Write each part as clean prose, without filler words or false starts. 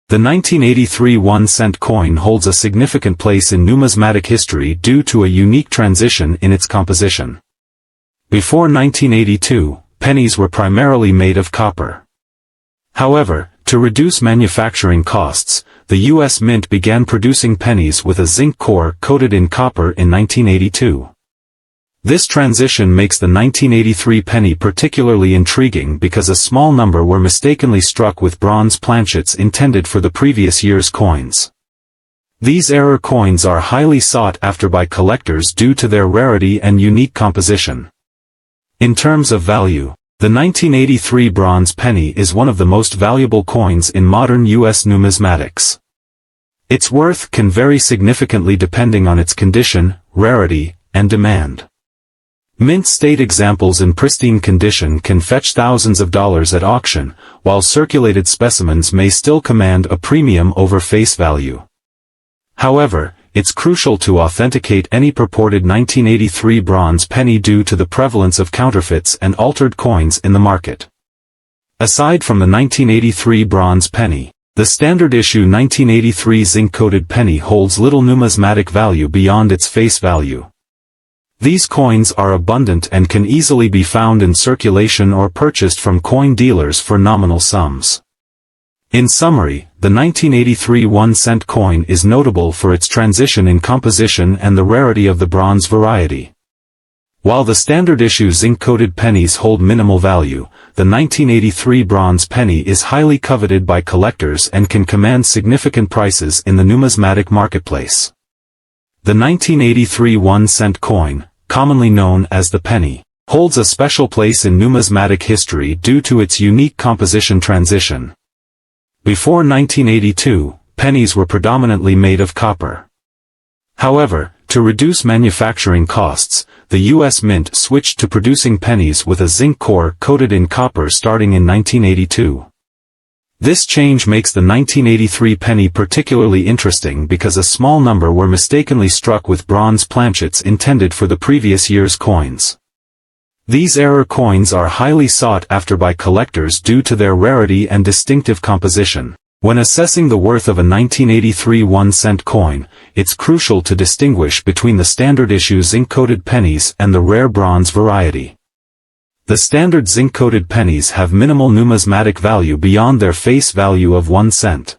The 1983 1-cent coin holds a significant place in numismatic history due to a unique transition in its composition. Before 1982, pennies were primarily made of copper. However, to reduce manufacturing costs, the U.S. Mint began producing pennies with a zinc core coated in copper in 1982. This transition makes the 1983 penny particularly intriguing because a small number were mistakenly struck with bronze planchets intended for the previous year's coins. These error coins are highly sought after by collectors due to their rarity and unique composition. In terms of value, the 1983 bronze penny is one of the most valuable coins in modern U.S. numismatics. Its worth can vary significantly depending on its condition, rarity, and demand. Mint state examples in pristine condition can fetch thousands of dollars at auction, while circulated specimens may still command a premium over face value. However, it's crucial to authenticate any purported 1983 bronze penny due to the prevalence of counterfeits and altered coins in the market. Aside from the 1983 bronze penny, the standard issue 1983 zinc-coated penny holds little numismatic value beyond its face value. These coins are abundant and can easily be found in circulation or purchased from coin dealers for nominal sums. In summary, the 1983 1-cent coin is notable for its transition in composition and the rarity of the bronze variety. While the standard issue zinc-coated pennies hold minimal value, the 1983 bronze penny is highly coveted by collectors and can command significant prices in the numismatic marketplace. The 1983 1-cent coin, commonly known as the penny, holds a special place in numismatic history due to its unique composition transition. Before 1982, pennies were predominantly made of copper. However, to reduce manufacturing costs, the U.S. Mint switched to producing pennies with a zinc core coated in copper starting in 1982. This change makes the 1983 penny particularly interesting because a small number were mistakenly struck with bronze planchets intended for the previous year's coins. These error coins are highly sought after by collectors due to their rarity and distinctive composition. When assessing the worth of a 1983 1-cent coin, it's crucial to distinguish between the standard issue zinc-coated pennies and the rare bronze variety. The standard zinc-coated pennies have minimal numismatic value beyond their face value of 1 cent.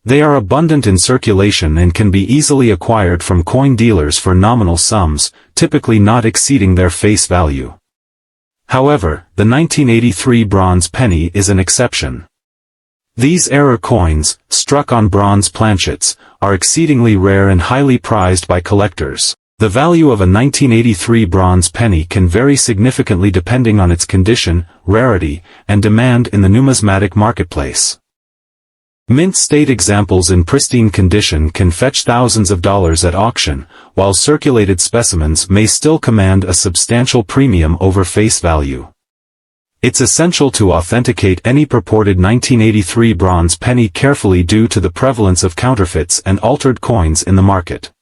They are abundant in circulation and can be easily acquired from coin dealers for nominal sums, typically not exceeding their face value. However, the 1983 bronze penny is an exception. These error coins, struck on bronze planchets, are exceedingly rare and highly prized by collectors. The value of a 1983 bronze penny can vary significantly depending on its condition, rarity, and demand in the numismatic marketplace. Mint state examples in pristine condition can fetch thousands of dollars at auction, while circulated specimens may still command a substantial premium over face value. It's essential to authenticate any purported 1983 bronze penny carefully due to the prevalence of counterfeits and altered coins in the market.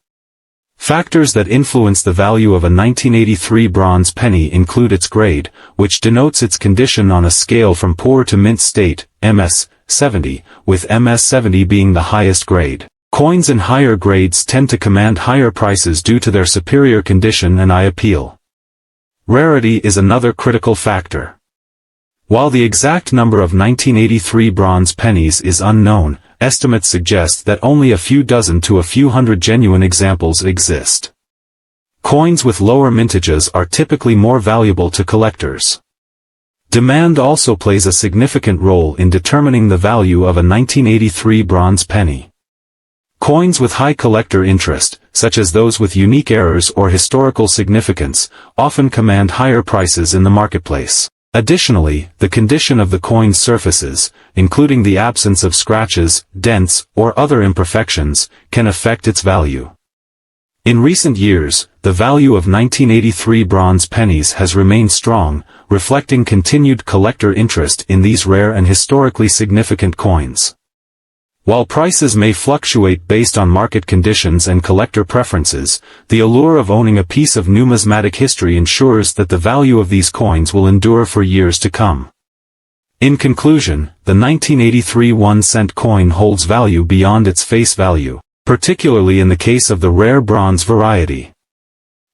Factors that influence the value of a 1983 bronze penny include its grade, which denotes its condition on a scale from poor to mint state, MS 70, with MS 70 being the highest grade. Coins in higher grades tend to command higher prices due to their superior condition and eye appeal. Rarity is another critical factor. While the exact number of 1983 bronze pennies is unknown, estimates suggest that only a few dozen to a few hundred genuine examples exist. Coins with lower mintages are typically more valuable to collectors. Demand also plays a significant role in determining the value of a 1983 bronze penny. Coins with high collector interest, such as those with unique errors or historical significance, often command higher prices in the marketplace. Additionally, the condition of the coin's surfaces, including the absence of scratches, dents, or other imperfections, can affect its value. In recent years, the value of 1983 bronze pennies has remained strong, reflecting continued collector interest in these rare and historically significant coins. While prices may fluctuate based on market conditions and collector preferences, the allure of owning a piece of numismatic history ensures that the value of these coins will endure for years to come. In conclusion, the 1983 1-cent coin holds value beyond its face value, particularly in the case of the rare bronze variety.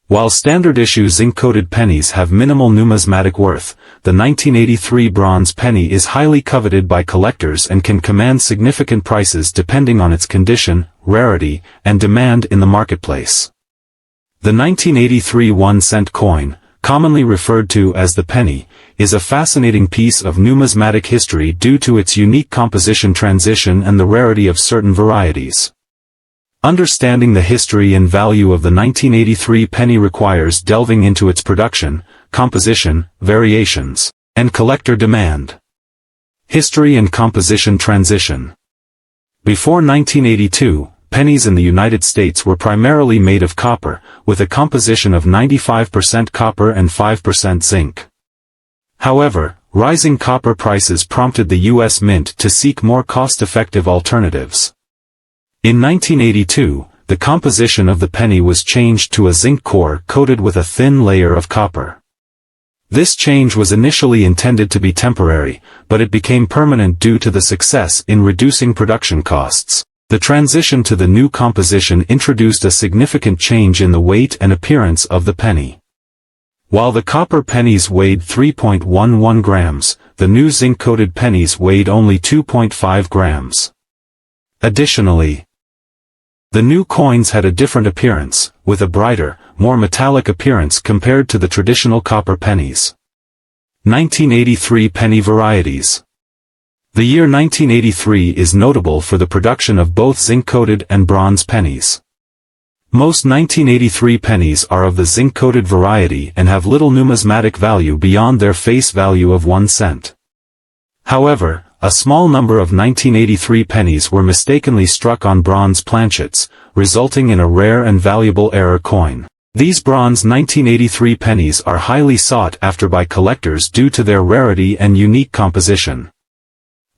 While standard-issue zinc-coated pennies have minimal numismatic worth, the 1983 bronze penny is highly coveted by collectors and can command significant prices depending on its condition, rarity, and demand in the marketplace. The 1983 1-cent coin, commonly referred to as the penny, is a fascinating piece of numismatic history due to its unique composition transition and the rarity of certain varieties. Understanding the history and value of the 1983 penny requires delving into its production, composition, variations, and collector demand. History and composition transition. Before 1982, pennies in the United States were primarily made of copper, with a composition of 95% copper and 5% zinc. However, rising copper prices prompted the U.S. Mint to seek more cost-effective alternatives. In 1982, the composition of the penny was changed to a zinc core coated with a thin layer of copper. This change was initially intended to be temporary, but it became permanent due to the success in reducing production costs. The transition to the new composition introduced a significant change in the weight and appearance of the penny. While the copper pennies weighed 3.11 grams, the new zinc-coated pennies weighed only 2.5 grams. Additionally, the new coins had a different appearance, with a brighter, more metallic appearance compared to the traditional copper pennies. 1983 penny varieties. The year 1983 is notable for the production of both zinc-coated and bronze pennies. Most 1983 pennies are of the zinc-coated variety and have little numismatic value beyond their face value of 1 cent. However, a small number of 1983 pennies were mistakenly struck on bronze planchets, resulting in a rare and valuable error coin. These bronze 1983 pennies are highly sought after by collectors due to their rarity and unique composition.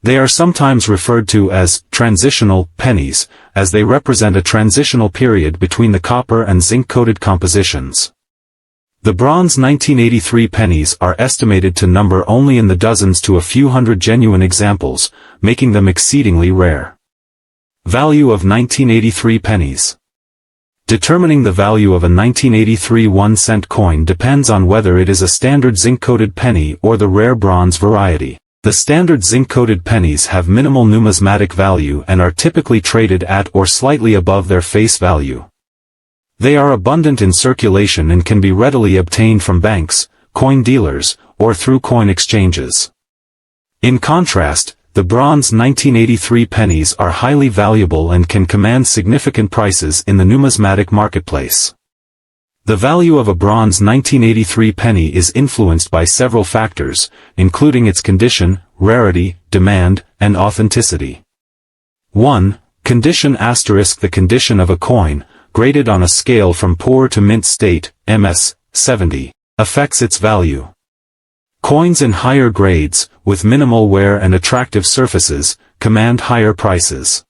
They are sometimes referred to as transitional pennies, as they represent a transitional period between the copper and zinc-coated compositions. The bronze 1983 pennies are estimated to number only in the dozens to a few hundred genuine examples, making them exceedingly rare. Value of 1983 pennies. Determining the value of a 1983 1-cent coin depends on whether it is a standard zinc-coated penny or the rare bronze variety. The standard zinc-coated pennies have minimal numismatic value and are typically traded at or slightly above their face value. They are abundant in circulation and can be readily obtained from banks, coin dealers, or through coin exchanges. In contrast, the bronze 1983 pennies are highly valuable and can command significant prices in the numismatic marketplace. The value of a bronze 1983 penny is influenced by several factors, including its condition, rarity, demand, and authenticity. 1. Condition *. The condition of a coin, graded on a scale from poor to mint state, MS, 70, affects its value. Coins in higher grades, with minimal wear and attractive surfaces, command higher prices.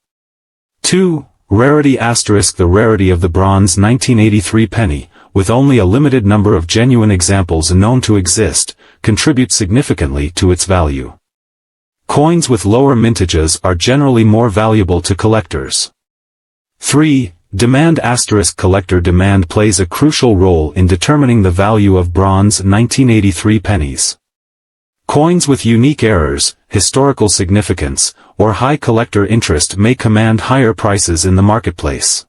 2. Rarity *. The rarity of the bronze 1983 penny, with only a limited number of genuine examples known to exist, contributes significantly to its value. Coins with lower mintages are generally more valuable to collectors. 3. Demand *. Collector demand plays a crucial role in determining the value of bronze 1983 pennies. Coins with unique errors, historical significance, or high collector interest may command higher prices in the marketplace.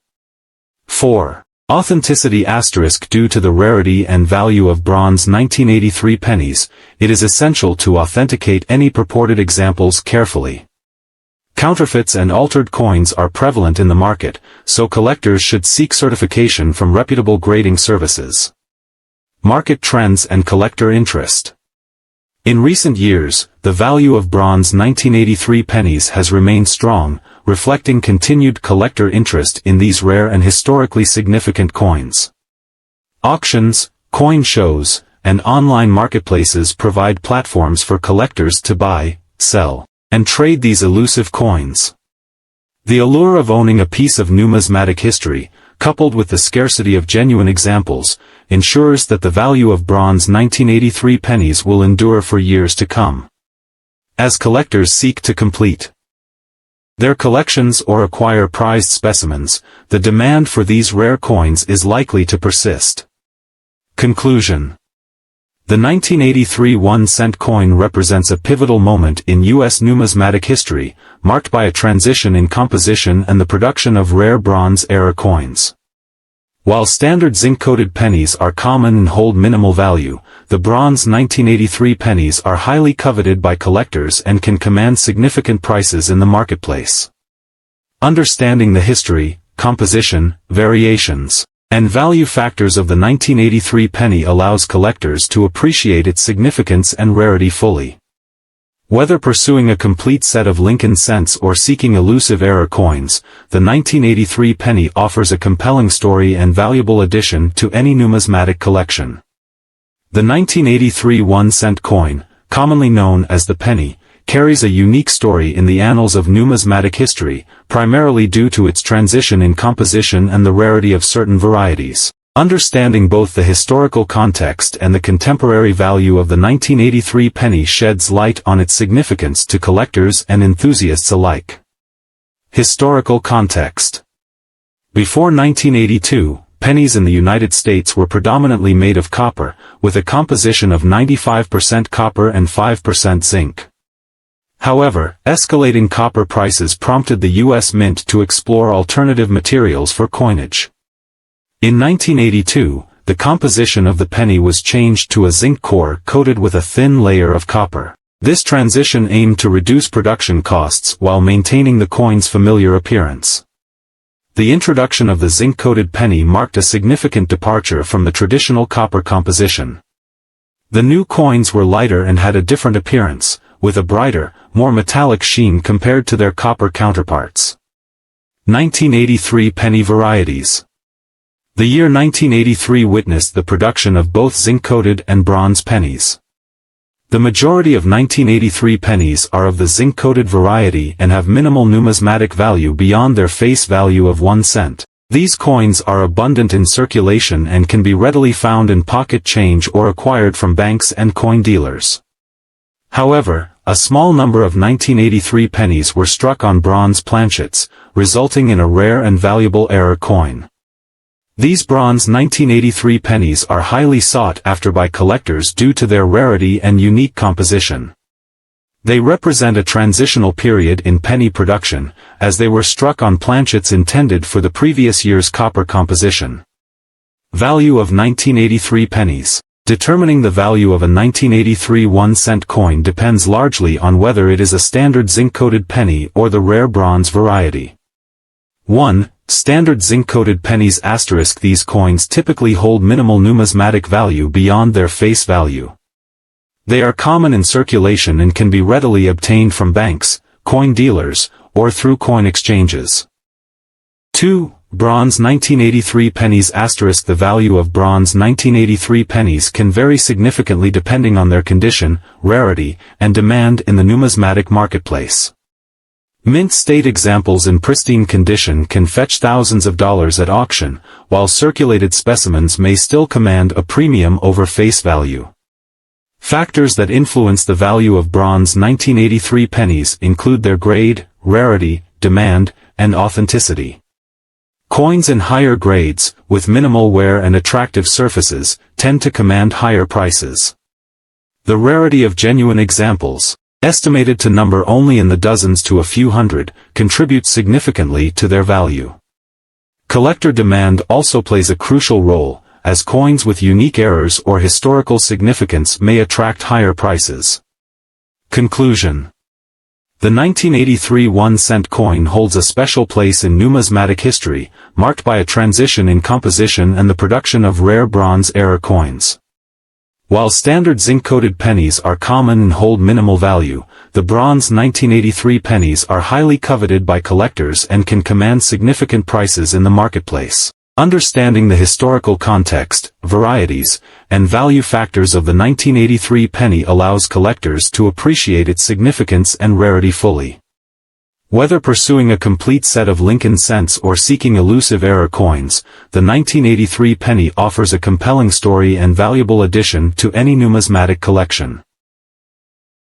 4. Authenticity *. Due to the rarity and value of bronze 1983 pennies, it is essential to authenticate any purported examples carefully. Counterfeits and altered coins are prevalent in the market, so collectors should seek certification from reputable grading services. Market trends and collector interest. In recent years, the value of bronze 1983 pennies has remained strong, reflecting continued collector interest in these rare and historically significant coins. Auctions, coin shows, and online marketplaces provide platforms for collectors to buy, sell, and trade these elusive coins. The allure of owning a piece of numismatic history, coupled with the scarcity of genuine examples, ensures that the value of bronze 1983 pennies will endure for years to come. as collectors seek to complete their collections or acquire prized specimens, the demand for these rare coins is likely to persist. Conclusion. The 1983 1-cent coin represents a pivotal moment in U.S. numismatic history, marked by a transition in composition and the production of rare Bronze-era coins. While standard zinc-coated pennies are common and hold minimal value, the bronze 1983 pennies are highly coveted by collectors and can command significant prices in the marketplace. Understanding the history, composition, variations, and value factors of the 1983 penny allows collectors to appreciate its significance and rarity fully. Whether pursuing a complete set of Lincoln cents or seeking elusive era coins, the 1983 penny offers a compelling story and valuable addition to any numismatic collection. The 1983 1-cent coin, commonly known as the penny, carries a unique story in the annals of numismatic history, primarily due to its transition in composition and the rarity of certain varieties. Understanding both the historical context and the contemporary value of the 1983 penny sheds light on its significance to collectors and enthusiasts alike. Historical context. Before 1982, pennies in the United States were predominantly made of copper, with a composition of 95% copper and 5% zinc. However, escalating copper prices prompted the U.S. Mint to explore alternative materials for coinage. In 1982, the composition of the penny was changed to a zinc core coated with a thin layer of copper. This transition aimed to reduce production costs while maintaining the coin's familiar appearance. The introduction of the zinc-coated penny marked a significant departure from the traditional copper composition. The new coins were lighter and had a different appearance, with a brighter, more metallic sheen compared to their copper counterparts. 1983 penny varieties. The year 1983 witnessed the production of both zinc-coated and bronze pennies. The majority of 1983 pennies are of the zinc-coated variety and have minimal numismatic value beyond their face value of 1 cent. These coins are abundant in circulation and can be readily found in pocket change or acquired from banks and coin dealers. However, a small number of 1983 pennies were struck on bronze planchets, resulting in a rare and valuable era coin. These bronze 1983 pennies are highly sought after by collectors due to their rarity and unique composition. They represent a transitional period in penny production, as they were struck on planchets intended for the previous year's copper composition. Value of 1983 pennies. Determining the value of a 1983 1-cent coin depends largely on whether it is a standard zinc-coated penny or the rare bronze variety. 1. Standard zinc-coated pennies *. These coins typically hold minimal numismatic value beyond their face value. They are common in circulation and can be readily obtained from banks, coin dealers, or through coin exchanges. 2. Bronze 1983 pennies *. The value of bronze 1983 pennies can vary significantly depending on their condition, rarity, and demand in the numismatic marketplace. Mint state examples in pristine condition can fetch thousands of dollars at auction, while circulated specimens may still command a premium over face value. Factors that influence the value of bronze 1983 pennies include their grade, rarity, demand, and authenticity. Coins in higher grades, with minimal wear and attractive surfaces, tend to command higher prices. The rarity of genuine examples, estimated to number only in the dozens to a few hundred, contributes significantly to their value. Collector demand also plays a crucial role, as coins with unique errors or historical significance may attract higher prices. Conclusion. The 1983 1-cent coin holds a special place in numismatic history, marked by a transition in composition and the production of rare Bronze-era coins. While standard zinc-coated pennies are common and hold minimal value, the bronze 1983 pennies are highly coveted by collectors and can command significant prices in the marketplace. Understanding the historical context, varieties, and value factors of the 1983 penny allows collectors to appreciate its significance and rarity fully. Whether pursuing a complete set of Lincoln cents or seeking elusive era coins, the 1983 penny offers a compelling story and valuable addition to any numismatic collection.